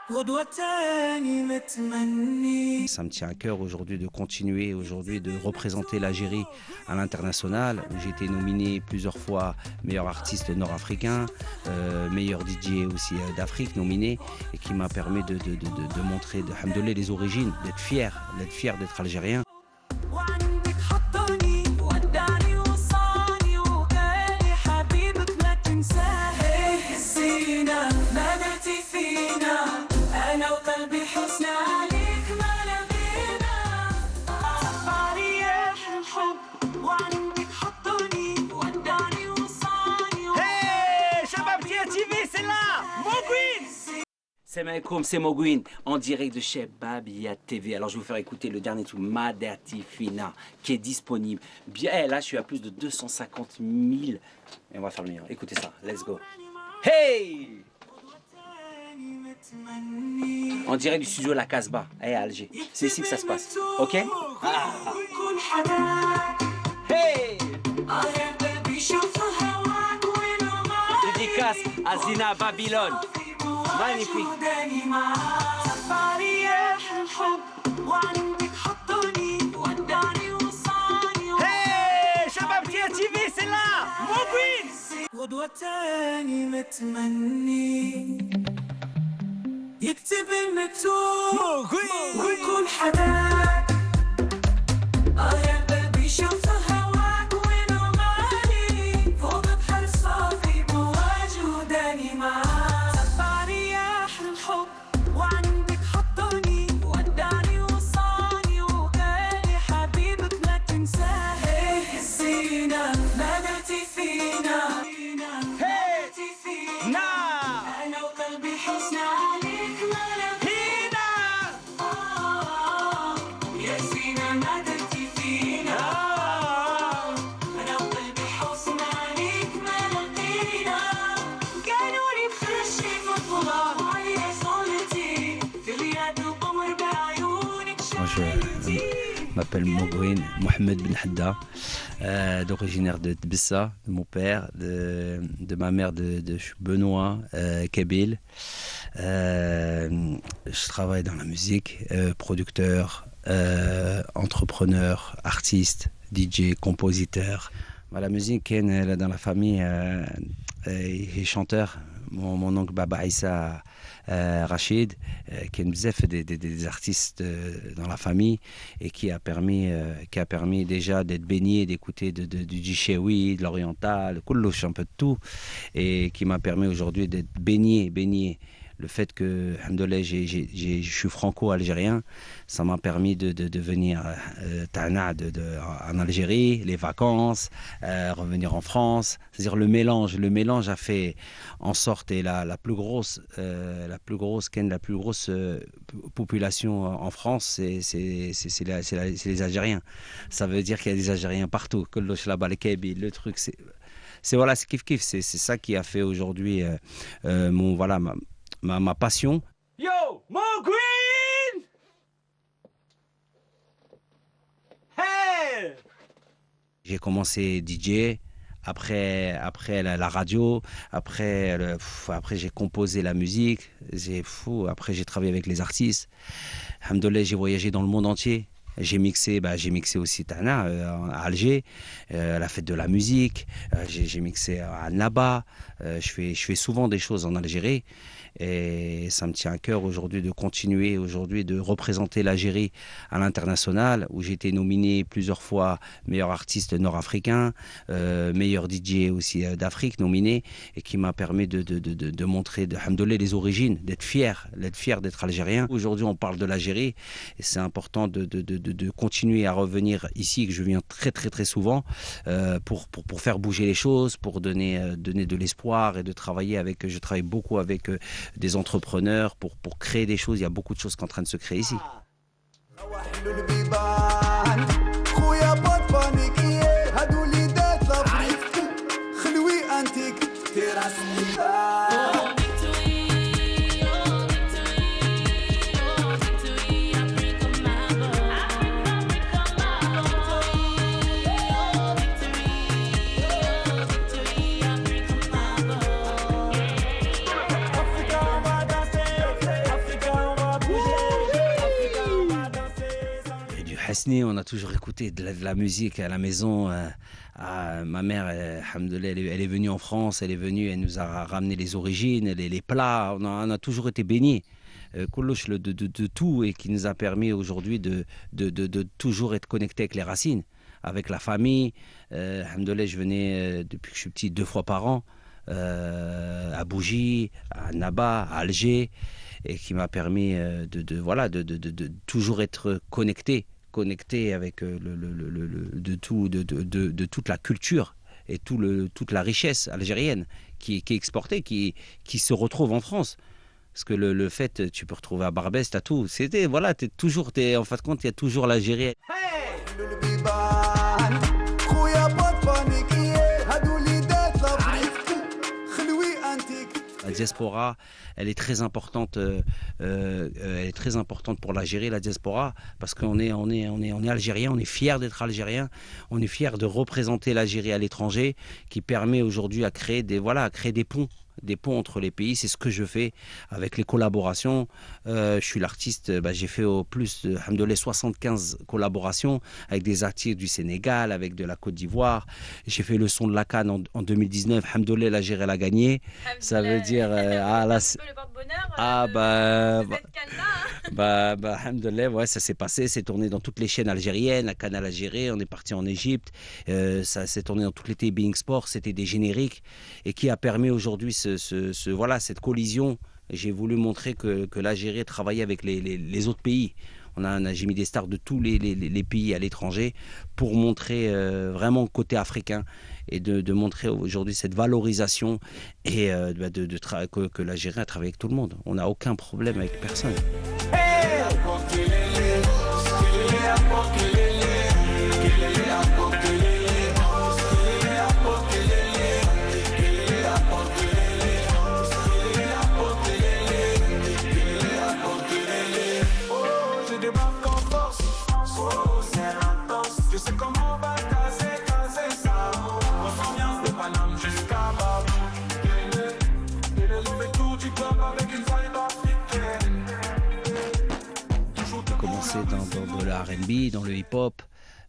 Ça me tient à cœur aujourd'hui de continuer, aujourd'hui de représenter l'Algérie à l'international, où j'ai été nominé plusieurs fois meilleur artiste nord-africain, meilleur DJ aussi d'Afrique nominé, et qui m'a permis de montrer, alhamdoulilah, les origines, d'être fier d'être algérien. Salam alaikum, c'est Mogouine, en direct de chez Babia TV. Alors je vais vous faire écouter le dernier truc, Maderti Fina, qui est disponible. Bien, là je suis à plus de 250 000. Et on va faire le meilleur. Écoutez ça, let's go. Hey! En direct du studio La Casbah, à Alger. C'est ici que ça se passe, ok? Ah. Hey! Dédicace à Zina Babylone. Magnifique. Hey, Shabab Tia TV, c'est là. Mogouine. غدوة تاني متمني يكتب المكتوب موجوين وكل حداك يا قلبي شوف هواك وين غالي فوق بحر صافي مواجوداني معاك Je m'appelle Mogouine Mohamed Ben Hadda, d'originaire de Tbissa, de mon père, de ma mère de Benoît, Kabyle. Je travaille dans la musique, producteur, entrepreneur, artiste, DJ, compositeur. La musique est dans la famille, est chanteur. Mon oncle Baba Issa Rachid, qui est des artistes dans la famille et qui a permis déjà d'être baigné, d'écouter du Djichewi, de l'oriental, un peu de tout, et qui m'a permis aujourd'hui d'être baigné. Le fait que, alhamdoulilah, je suis franco-algérien, ça m'a permis de venir en Algérie, les vacances, revenir en France. C'est-à-dire le mélange a fait en sorte, et la plus grosse population en France, c'est les Algériens. Ça veut dire qu'il y a des Algériens partout. Le truc, c'est kiff-kiff. C'est ça qui a fait aujourd'hui ma passion. Yo, Mogouine! Hey! J'ai commencé DJ, après la radio, après j'ai composé la musique, après j'ai travaillé avec les artistes. Alhamdoulilah, j'ai voyagé dans le monde entier. J'ai mixé aussi à Alger, à la fête de la musique. J'ai mixé à Annaba. Je fais souvent des choses en Algérie. Et ça me tient à cœur aujourd'hui de continuer, de représenter l'Algérie à l'international, où j'ai été nominé plusieurs fois meilleur artiste nord-africain, meilleur DJ aussi d'Afrique nominé, et qui m'a permis de montrer, alhamdoulilah, les origines, d'être fier d'être algérien. Aujourd'hui, on parle de l'Algérie, et c'est important de continuer à revenir ici, que je viens très très très souvent, pour faire bouger les choses, pour donner de l'espoir, et de travailler avec. Je travaille beaucoup avec des entrepreneurs pour créer des choses. Il y a beaucoup de choses qui sont en train de se créer ici. Hasni, on a toujours écouté de la musique à la maison. Ma mère, alhamdoulilah, elle est venue en France, elle est venue, elle nous a ramené les origines, les plats. On a toujours été baignés. Koulouch, de tout et qui nous a permis aujourd'hui de toujours être connecté avec les racines, avec la famille. Alhamdoulilah, je venais depuis que je suis petit 2 fois par an à Bougie, à Naba, à Alger, et qui m'a permis voilà, de toujours être connecté avec de toute la culture et toute la richesse algérienne qui est exportée, qui se retrouve en France. Parce que le fait, tu peux retrouver à Barbès, t'as tout. C'était, voilà, en fin de compte, il y a toujours l'Algérie. La diaspora, elle est très importante. Elle est très importante pour l'Algérie, la diaspora, parce qu'on est algérien, on est fier d'être algérien, on est fier de représenter l'Algérie à l'étranger, qui permet aujourd'hui à créer des ponts. Des ponts entre les pays, c'est ce que je fais avec les collaborations. Je suis l'artiste, j'ai fait au plus de 75 collaborations avec des artistes du Sénégal, avec de la Côte d'Ivoire. J'ai fait le son de la CAN en 2019. Alhamdoulilah, l'Algérie l'a gagné. Ça veut dire c'est un peu le porte-bonheur cette CAN-là. Alhamdoulilah, ouais, ça s'est passé, c'est tourné dans toutes les chaînes algériennes, la CAN à l'Algérie, on est parti en Égypte, ça s'est tourné dans toutes les TVing Sport, c'était des génériques et qui a permis aujourd'hui cette collision. J'ai voulu montrer que l'Algérie travaillait avec les autres pays. J'ai mis des stars de tous les pays à l'étranger pour montrer vraiment le côté africain et de montrer aujourd'hui cette valorisation et que l'Algérie a travaillé avec tout le monde. On n'a aucun problème avec personne. Dans le R&B, dans le hip-hop,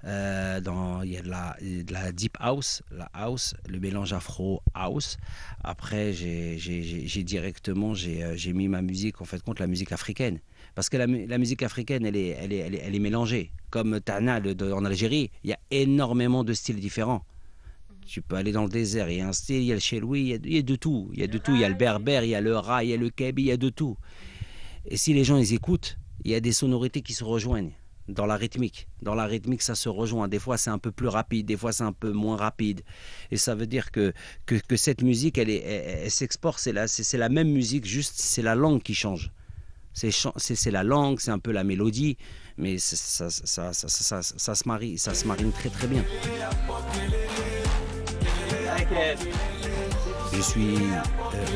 il y a de la deep house, la house, le mélange afro-house. Après, j'ai directement mis ma musique, en fait, contre la musique africaine. Parce que la musique africaine, elle est mélangée. Comme Tana en Algérie, il y a énormément de styles différents. Tu peux aller dans le désert, il y a un style, il y a le cheloui, il y a de tout. Il y a de tout, il y a le berbère, il y a le rat, il y a le kebi, il y a de tout. Et si les gens les écoutent, il y a des sonorités qui se rejoignent dans la rythmique. Dans la rythmique, ça se rejoint. Des fois, c'est un peu plus rapide, des fois, c'est un peu moins rapide. Et ça veut dire que cette musique, elle s'exporte. C'est la même musique, juste c'est la langue qui change. C'est la langue, c'est un peu la mélodie, mais ça se marine très très bien. Je suis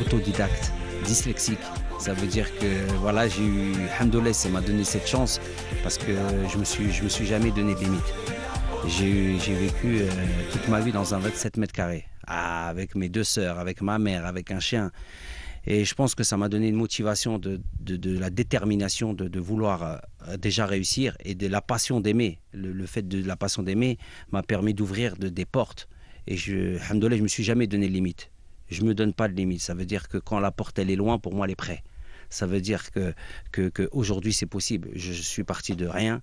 autodidacte, dyslexique. Ça veut dire que voilà, j'ai eu, alhamdoulilah, ça m'a donné cette chance parce que je me suis jamais donné de limite. J'ai vécu toute ma vie dans un 27 mètres carrés, avec mes 2 sœurs, avec ma mère, avec un chien. Et je pense que ça m'a donné une motivation de la détermination de vouloir déjà réussir et de la passion d'aimer. Le fait de la passion d'aimer m'a permis d'ouvrir des portes. Et alhamdoulilah, je me suis jamais donné de limite. Je me donne pas de limite. Ça veut dire que quand la porte elle est loin, pour moi elle est près. Ça veut dire que aujourd'hui c'est possible. Je suis parti de rien.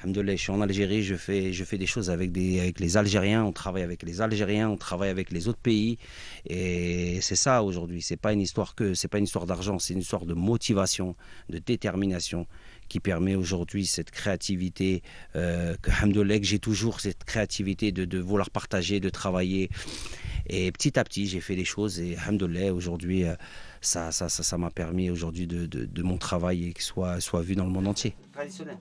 Alhamdoulilah, je suis en Algérie, je fais des choses avec les Algériens, on travaille avec les Algériens, on travaille avec les autres pays. Et c'est ça aujourd'hui. C'est pas une histoire d'argent, c'est une histoire de motivation, de détermination qui permet aujourd'hui cette créativité, alhamdoulilah, que j'ai toujours cette créativité de vouloir partager, de travailler. Et petit à petit, j'ai fait des choses et alhamdoulilah, aujourd'hui, ça m'a permis aujourd'hui de mon travail et qu'il soit vu dans le monde entier. Traditionnel.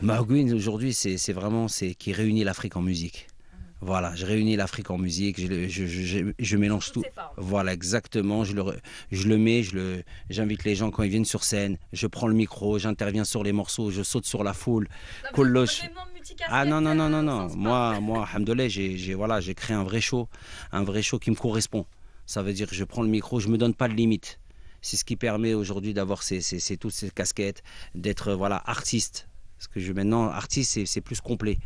Mahogwyn, aujourd'hui, c'est vraiment qui réunit l'Afrique en musique. Voilà, je réunis l'Afrique en musique, je mélange tout. Voilà, exactement. Je le mets, j'invite les gens quand ils viennent sur scène. Je prends le micro, j'interviens sur les morceaux, je saute sur la foule. Ah non, non, non, non, non. Moi, alhamdoulilah, j'ai créé un vrai show qui me correspond. Ça veut dire que je prends le micro, je me donne pas de limite. C'est ce qui permet aujourd'hui d'avoir toutes ces casquettes, d'être voilà, artiste. Parce que maintenant, artiste, c'est plus complet.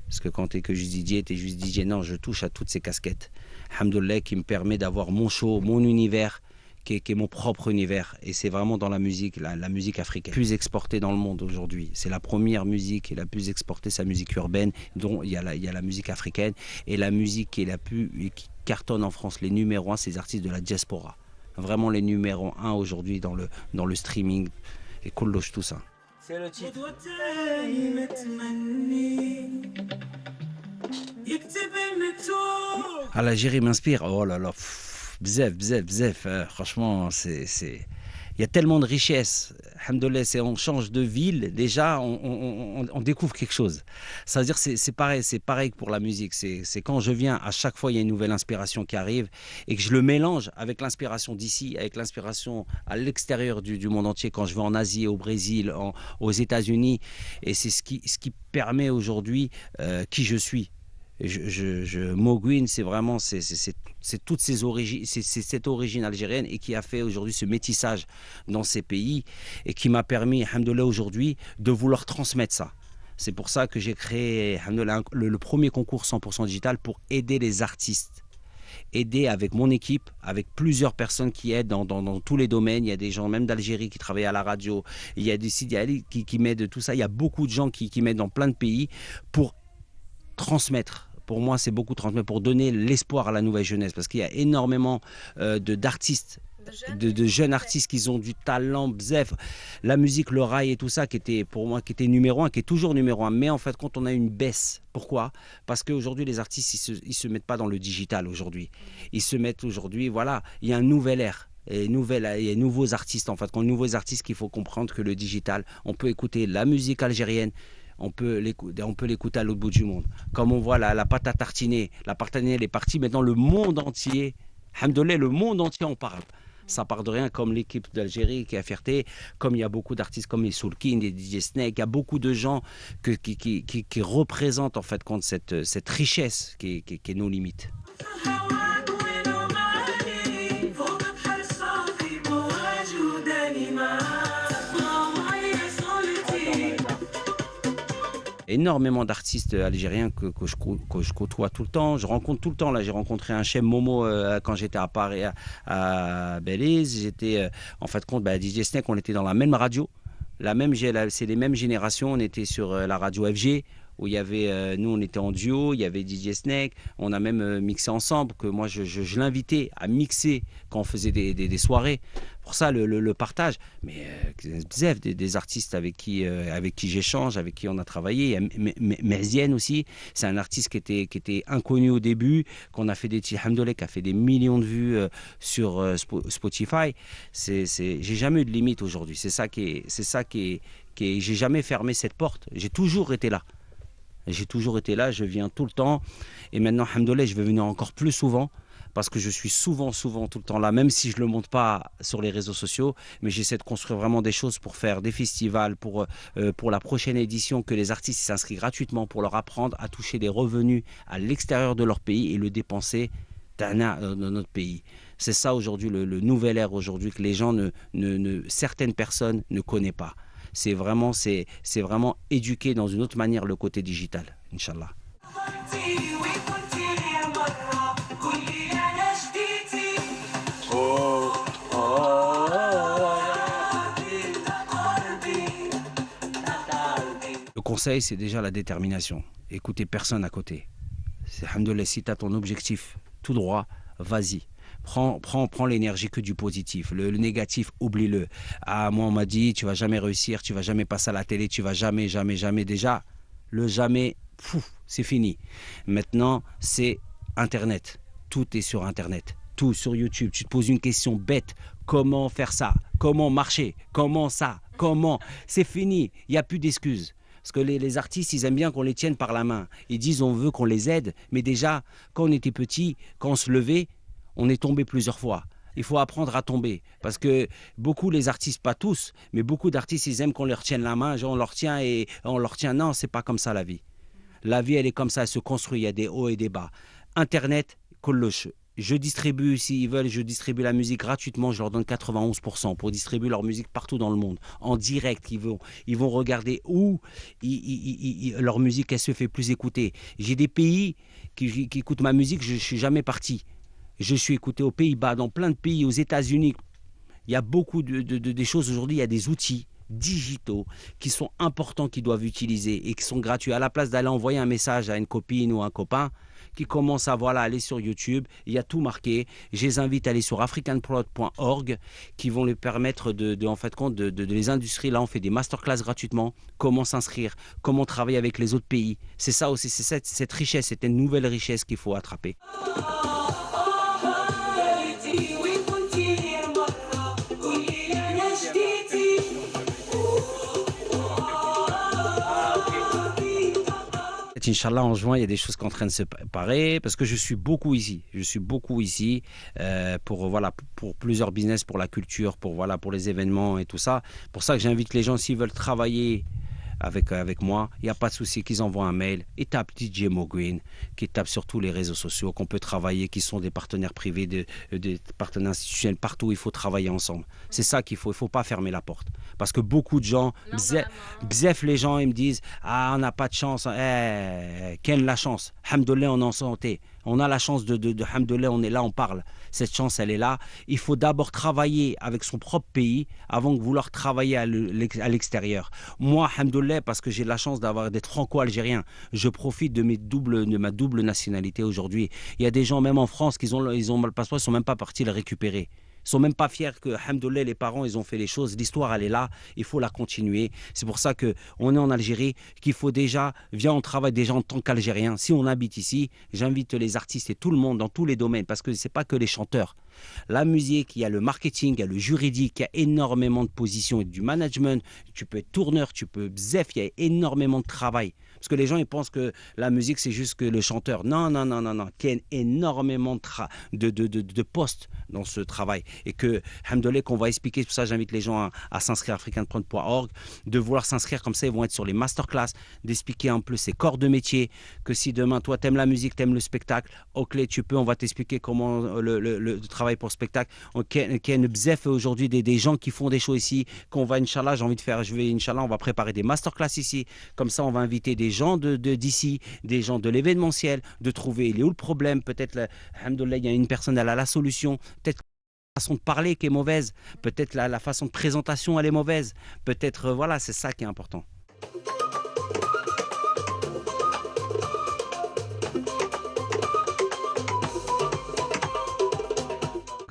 Parce que quand tu es que juste DJ, tu es juste DJ. Non, je touche à toutes ces casquettes. Alhamdoulilah, qui me permet d'avoir mon show, mon univers, qui est mon propre univers. Et c'est vraiment dans la musique, la musique africaine. Plus exportée dans le monde aujourd'hui. C'est la première musique et la plus exportée, c'est la musique urbaine, dont il y a la musique africaine. Et la musique qui cartonne en France, les numéros 1, c'est les artistes de la diaspora. Vraiment les numéros 1 aujourd'hui dans le streaming. Et Kolloche, tout ça. C'est le titre. Ah, l'Algérie m'inspire. Oh là là, bzef, bzef, bzef. Franchement, il y a tellement de richesses. Alhamdoulilah, on change de ville, déjà, on découvre quelque chose. Ça veut dire c'est pareil que pour la musique. C'est quand je viens, à chaque fois, il y a une nouvelle inspiration qui arrive et que je le mélange avec l'inspiration d'ici, avec l'inspiration à l'extérieur du monde entier, quand je vais en Asie, au Brésil, aux États-Unis. Et c'est ce qui permet aujourd'hui qui je suis. Mahogwyn, c'est vraiment toutes ces origines, c'est cette origine algérienne et qui a fait aujourd'hui ce métissage dans ces pays et qui m'a permis, alhamdoulilah, aujourd'hui de vouloir transmettre ça. C'est pour ça que j'ai créé le premier concours 100% digital pour aider les artistes. Aider avec mon équipe, avec plusieurs personnes qui aident dans tous les domaines. Il y a des gens même d'Algérie qui travaillent à la radio, il y a des Sidiali qui m'aident tout ça. Il y a beaucoup de gens qui m'aident dans plein de pays pour transmettre. Pour moi, c'est beaucoup transmettre, pour donner l'espoir à la nouvelle jeunesse. Parce qu'il y a énormément d'artistes, de jeunes artistes qui ont du talent, bzef. La musique, le rail et tout ça, pour moi, qui était numéro 1, qui est toujours numéro 1. Mais en fait, quand on a une baisse, pourquoi? Parce qu'aujourd'hui, les artistes, ils se mettent pas dans le digital aujourd'hui. Ils se mettent aujourd'hui, voilà, il y a un nouvel ère. Et il y a nouveaux artistes, en fait. Quand nouveaux artistes, qu'il faut comprendre que le digital, on peut écouter la musique algérienne, on peut l'écouter à l'autre bout du monde. Comme on voit la pâte à tartiner, elle est partie. Maintenant, le monde entier, alhamdoulilah, le monde entier en parle. Ça part de rien, comme l'équipe d'Algérie qui a fierté, comme il y a beaucoup d'artistes comme les Soulkin, les DJ Snake, il y a beaucoup de gens qui représentent en fait contre cette richesse qui est nos limites. Énormément d'artistes algériens que je côtoie tout le temps. Je rencontre tout le temps. Là, j'ai rencontré un chef Momo quand j'étais à Paris, à Belize. J'étais, en fait, DJ Snake, on était dans la même radio. C'est les mêmes générations. On était sur la radio FG, où il y avait, nous, on était en duo. Il y avait DJ Snake. On a même mixé ensemble. Que moi, je l'invitais à mixer quand on faisait des soirées. Pour ça, le partage. Mais des artistes avec qui j'échange, avec qui on a travaillé. Merzienne aussi, c'est un artiste qui était inconnu au début, qu'on a fait des alhamdoulilah, qui a fait des millions de vues sur Spotify. J'ai jamais eu de limite aujourd'hui. C'est ça qui est. J'ai jamais fermé cette porte. J'ai toujours été là. Je viens tout le temps. Et maintenant, alhamdoulilah, je vais venir encore plus souvent. Parce que je suis souvent, tout le temps là, même si je ne le montre pas sur les réseaux sociaux, mais j'essaie de construire vraiment des choses pour faire des festivals, pour la prochaine édition, que les artistes s'inscrivent gratuitement pour leur apprendre à toucher des revenus à l'extérieur de leur pays et le dépenser dans notre pays. C'est ça aujourd'hui, le nouvel ère aujourd'hui, que les gens, certaines personnes ne connaissent pas. C'est vraiment éduquer dans une autre manière le côté digital, Inch'Allah. Le conseil, c'est déjà la détermination. Écoutez personne à côté. Alhamdoulilah, si tu as ton objectif tout droit, vas-y. Prends l'énergie que du positif. Le négatif, oublie-le. Ah, moi, on m'a dit, tu vas jamais réussir, tu vas jamais passer à la télé, tu vas jamais. Déjà, le jamais, c'est fini. Maintenant, c'est Internet. Tout est sur Internet. Tout sur YouTube. Tu te poses une question bête. Comment faire ça? Comment marcher? Comment ça? Comment? C'est fini. Il n'y a plus d'excuses. Parce que les artistes, ils aiment bien qu'on les tienne par la main. Ils disent on veut qu'on les aide. Mais déjà, quand on était petit, quand on se levait, on est tombé plusieurs fois. Il faut apprendre à tomber. Parce que beaucoup, les artistes, pas tous, mais beaucoup d'artistes, ils aiment qu'on leur tienne la main. Genre on leur tient et on leur tient. Non, c'est pas comme ça la vie. La vie, elle est comme ça, elle se construit. Il y a des hauts et des bas. Internet, Kolosh. Je distribue, s'ils veulent, je distribue la musique gratuitement. Je leur donne 91% pour distribuer leur musique partout dans le monde. En direct, ils vont regarder où leur musique, elle se fait plus écouter. J'ai des pays qui écoutent ma musique, je ne suis jamais parti. Je suis écouté aux Pays-Bas, dans plein de pays, aux États-Unis. Il y a beaucoup des choses aujourd'hui, il y a des outils digitaux qui sont importants, qu'ils doivent utiliser et qui sont gratuits. À la place d'aller envoyer un message à une copine ou un copain qui commence à aller sur YouTube, il y a tout marqué. Je les invite à aller sur africanprod.org qui vont leur permettre en fait, de les industries. Là, on fait des masterclass gratuitement. Comment s'inscrire, comment travailler avec les autres pays. C'est ça aussi, c'est cette richesse, c'est une nouvelle richesse qu'il faut attraper. Inch'Allah, en juin, il y a des choses qui sont en train de se préparer parce que je suis beaucoup ici. Je suis beaucoup ici pour plusieurs business, pour la culture, pour les événements et tout ça. Pour ça que j'invite les gens, s'ils veulent travailler avec moi, il n'y a pas de souci, qu'ils envoient un mail, ils tapent DJ Mo-Green, qu'ils tapent sur tous les réseaux sociaux, qu'on peut travailler, qui sont des partenaires privés, des partenaires institutionnels, partout, il faut travailler ensemble. C'est ça qu'il faut, il ne faut pas fermer la porte. Parce que beaucoup de gens, bzef les gens, ils me disent « Ah, on n'a pas de chance, quelle la chance, Hamdoulilah, on est en santé, on a la chance de Hamdoulilah, on est là, on parle. Cette chance, elle est là. Il faut d'abord travailler avec son propre pays avant de vouloir travailler à l'extérieur. Moi, Hamdoulilah, parce que j'ai la chance d'être franco-algérien, je profite de ma double nationalité aujourd'hui. Il y a des gens, même en France, ils ont le passeport, ils ne sont même pas partis le récupérer. Ils ne sont même pas fiers que, alhamdoulilah, les parents, ils ont fait les choses. L'histoire, elle est là. Il faut la continuer. C'est pour ça qu'on est en Algérie, qu'il faut déjà, on travaille déjà en tant qu'Algérien. Si on habite ici, j'invite les artistes et tout le monde dans tous les domaines, parce que ce n'est pas que les chanteurs. La musique, il y a le marketing, il y a le juridique, il y a énormément de positions et du management. Tu peux être tourneur, tu peux bzef, il y a énormément de travail. Parce que les gens, ils pensent que la musique, c'est juste que le chanteur. Non. Il y a énormément de postes dans ce travail. Et que, alhamdoulilah, qu'on va expliquer, pour ça j'invite les gens à s'inscrire à africanprod.org, de vouloir s'inscrire comme ça, ils vont être sur les masterclass, d'expliquer un peu ces corps de métier, que si demain, toi, t'aimes la musique, t'aimes le spectacle, ok, tu peux, on va t'expliquer comment le travail pour le spectacle. Il y a une bzef aujourd'hui des gens qui font des shows ici, qu'on va, Inch'Allah, Inch'Allah, on va préparer des masterclass ici, comme ça, on va inviter des gens d'ici, des gens de l'événementiel, de trouver, il est où le problème, peut-être, alhamdoulilah, il y a une personne, elle a la solution, peut-être la façon de parler qui est mauvaise, peut-être la façon de présentation elle est mauvaise, peut-être voilà, c'est ça qui est important.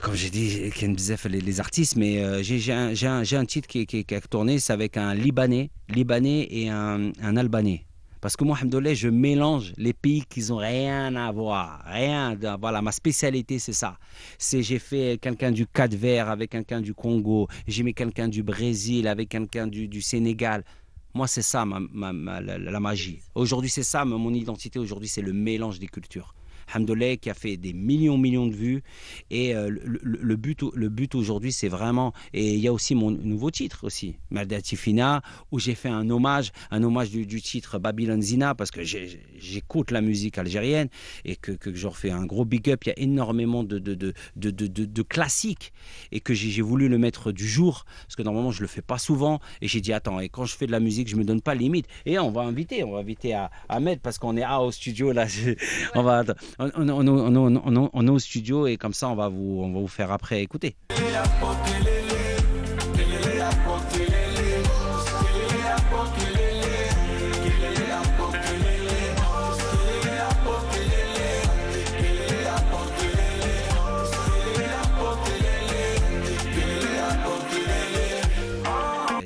Comme j'ai dit, les artistes, mais j'ai un titre qui a tourné, c'est avec un Libanais et un Albanais. Parce que moi, alhamdoulilah, je mélange les pays qui n'ont rien à voir. Voilà, ma spécialité, c'est ça. J'ai fait quelqu'un du Cap-Vert avec quelqu'un du Congo. J'ai mis quelqu'un du Brésil avec quelqu'un du Sénégal. Moi, c'est ça la magie. Aujourd'hui, c'est ça mon identité. Aujourd'hui, c'est le mélange des cultures. Alhamdoulilah, qui a fait des millions de vues. Et le but aujourd'hui, c'est vraiment... Et il y a aussi mon nouveau titre aussi, Madati Fina, où j'ai fait un hommage du titre Babylon Zina, parce que j'écoute la musique algérienne et que je refais un gros big up. Il y a énormément de classiques et que j'ai voulu le mettre du jour, parce que normalement, je le fais pas souvent. Et j'ai dit, attends, et quand je fais de la musique, je me donne pas de limite. Et on va inviter à Ahmed, parce qu'on est au studio là. On va... On est au studio et comme ça on va vous faire après écouter.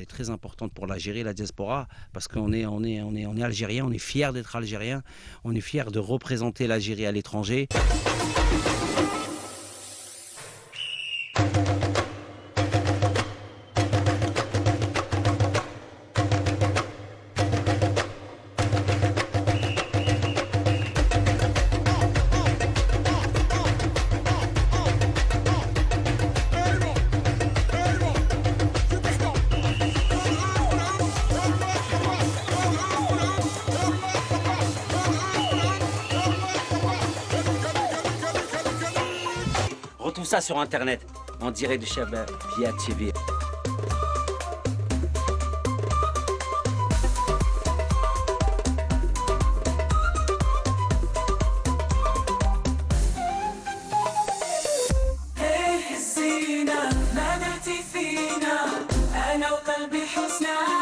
Très importante pour l'Algérie, la diaspora, parce qu'on est algérien, on est fier d'être algérien, on est fier de représenter l'Algérie à l'étranger. ça sur Internet, en direct de Shababia TV. ما درتي فينا أنا وقلبي حسنا